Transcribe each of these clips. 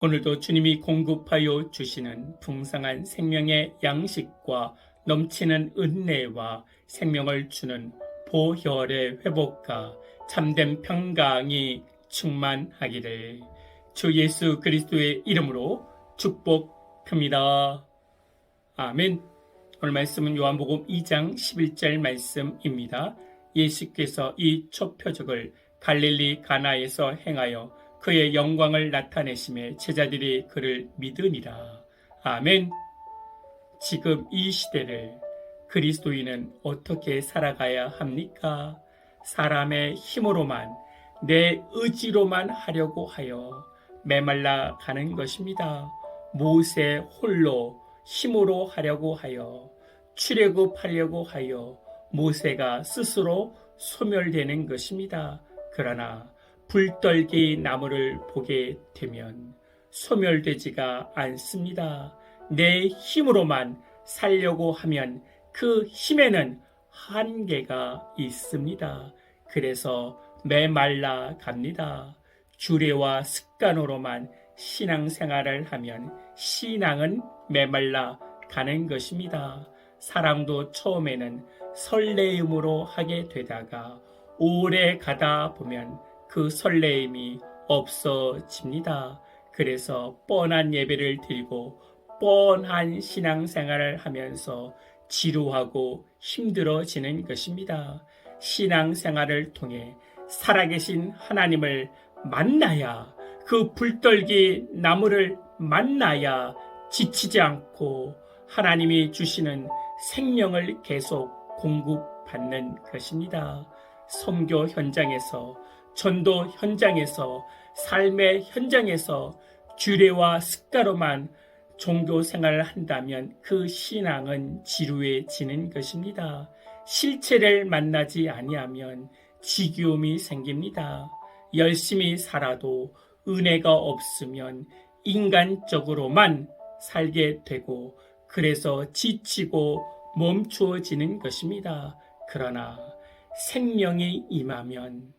오늘도 주님이 공급하여 주시는 풍성한 생명의 양식과 넘치는 은혜와 생명을 주는 보혈의 회복과 참된 평강이 충만하기를 주 예수 그리스도의 이름으로 축복합니다. 아멘. 오늘 말씀은 요한복음 2장 11절 말씀입니다. 예수께서 이 초표적을 갈릴리 가나에서 행하여 그의 영광을 나타내심에 제자들이 그를 믿으니라. 아멘. 지금 이 시대를 그리스도인은 어떻게 살아가야 합니까? 사람의 힘으로만, 내 의지로만 하려고 하여 메말라 가는 것입니다. 모세 홀로 힘으로 하려고 하여, 출애굽하려고 하여 모세가 스스로 소멸되는 것입니다. 그러나 불떨기 나무를 보게 되면 소멸되지가 않습니다. 내 힘으로만 살려고 하면 그 힘에는 한계가 있습니다. 그래서 메말라 갑니다. 주례와 습관으로만 신앙생활을 하면 신앙은 메말라 가는 것입니다. 사랑도 처음에는 설레임으로 하게 되다가 오래 가다 보면 그 설레임이 없어집니다. 그래서 뻔한 예배를 드리고 뻔한 신앙생활을 하면서 지루하고 힘들어지는 것입니다. 신앙생활을 통해 살아계신 하나님을 만나야, 그 불떨기 나무를 만나야 지치지 않고 하나님이 주시는 생명을 계속 공급받는 것입니다. 선교 현장에서, 전도 현장에서, 삶의 현장에서 주례와 습가로만 종교 생활을 한다면 그 신앙은 지루해지는 것입니다. 실체를 만나지 아니하면 지겨움이 생깁니다. 열심히 살아도 은혜가 없으면 인간적으로만 살게 되고, 그래서 지치고 멈추어지는 것입니다. 그러나 생명이 임하면,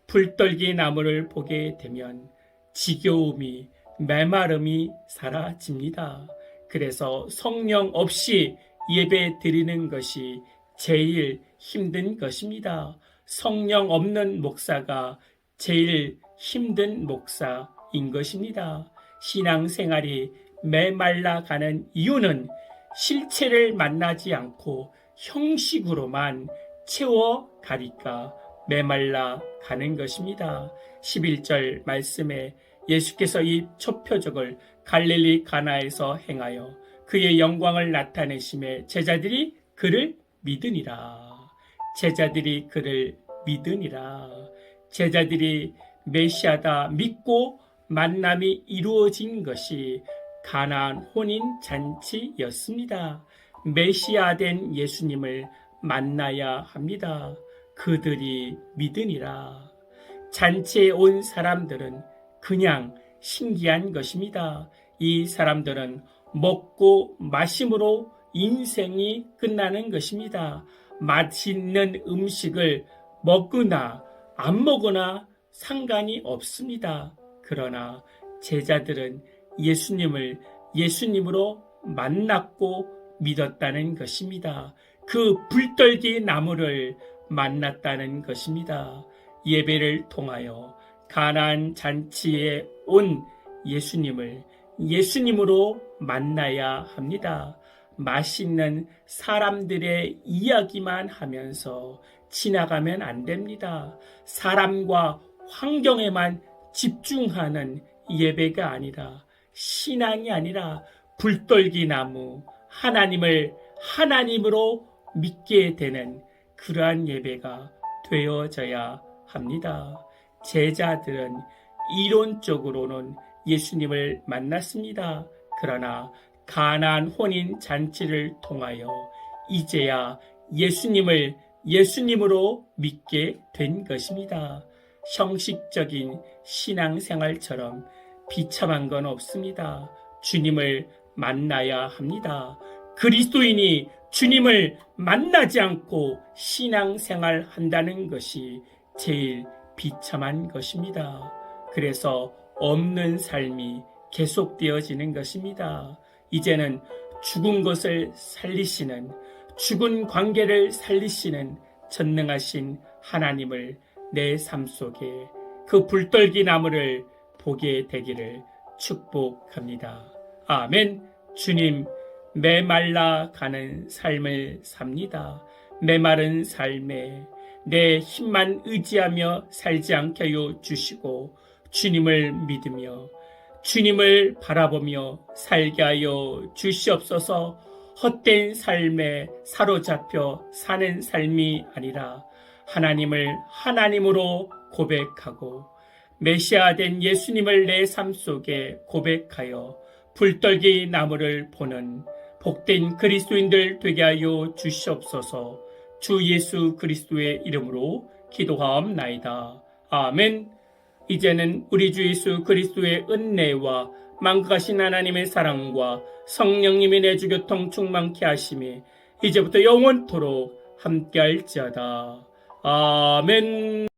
불떨기 나무를 보게 되면 지겨움이, 메마름이 사라집니다. 그래서 성령 없이 예배 드리는 것이 제일 힘든 것입니다. 성령 없는 목사가 제일 힘든 목사인 것입니다. 신앙생활이 메말라가는 이유는 실체를 만나지 않고 형식으로만 채워가니까 메말라 가는 것입니다. 11절 말씀에 예수께서 이 초표적을 갈릴리 가나에서 행하여 그의 영광을 나타내심에 제자들이 그를 믿으니라. 제자들이 그를 믿으니라. 제자들이 메시아다 믿고 만남이 이루어진 것이 가나안 혼인 잔치였습니다. 메시아 된 예수님을 만나야 합니다. 그들이 믿으니라. 잔치에 온 사람들은 그냥 신기한 것입니다. 이 사람들은 먹고 마심으로 인생이 끝나는 것입니다. 맛있는 음식을 먹거나 안 먹거나 상관이 없습니다. 그러나 제자들은 예수님을 예수님으로 만났고 믿었다는 것입니다. 그 불떨기 나무를 만났다는 것입니다. 예배를 통하여 가나안 잔치에 온 예수님을 예수님으로 만나야 합니다. 맛있는 사람들의 이야기만 하면서 지나가면 안 됩니다. 사람과 환경에만 집중하는 예배가 아니라, 신앙이 아니라 불떨기 나무, 하나님을 하나님으로 믿게 되는 그러한 예배가 되어져야 합니다. 제자들은 이론적으로는 예수님을 만났습니다. 그러나 가나안 혼인 잔치를 통하여 이제야 예수님을 예수님으로 믿게 된 것입니다. 형식적인 신앙생활처럼 비참한 건 없습니다. 주님을 만나야 합니다. 그리스도인이 주님을 만나지 않고 신앙생활 한다는 것이 제일 비참한 것입니다. 그래서 없는 삶이 계속되어지는 것입니다. 이제는 죽은 것을 살리시는, 죽은 관계를 살리시는 전능하신 하나님을 내 삶 속에 그 불떨기 나무를 보게 되기를 축복합니다. 아멘. 주님, 메말라 가는 삶을 삽니다. 메마른 삶에 내 힘만 의지하며 살지 않게 하여 주시고 주님을 믿으며 주님을 바라보며 살게 하여 주시옵소서. 헛된 삶에 사로잡혀 사는 삶이 아니라 하나님을 하나님으로 고백하고 메시아 된 예수님을 내 삶 속에 고백하여 불떨기 나무를 보는 복된 그리스도인들 되게 하여 주시옵소서. 주 예수 그리스도의 이름으로 기도하옵나이다. 아멘. 이제는 우리 주 예수 그리스도의 은혜와 만국하신 하나님의 사랑과 성령님의 내주 교통 충만케 하심이 이제부터 영원토록 함께할지어다. 아멘.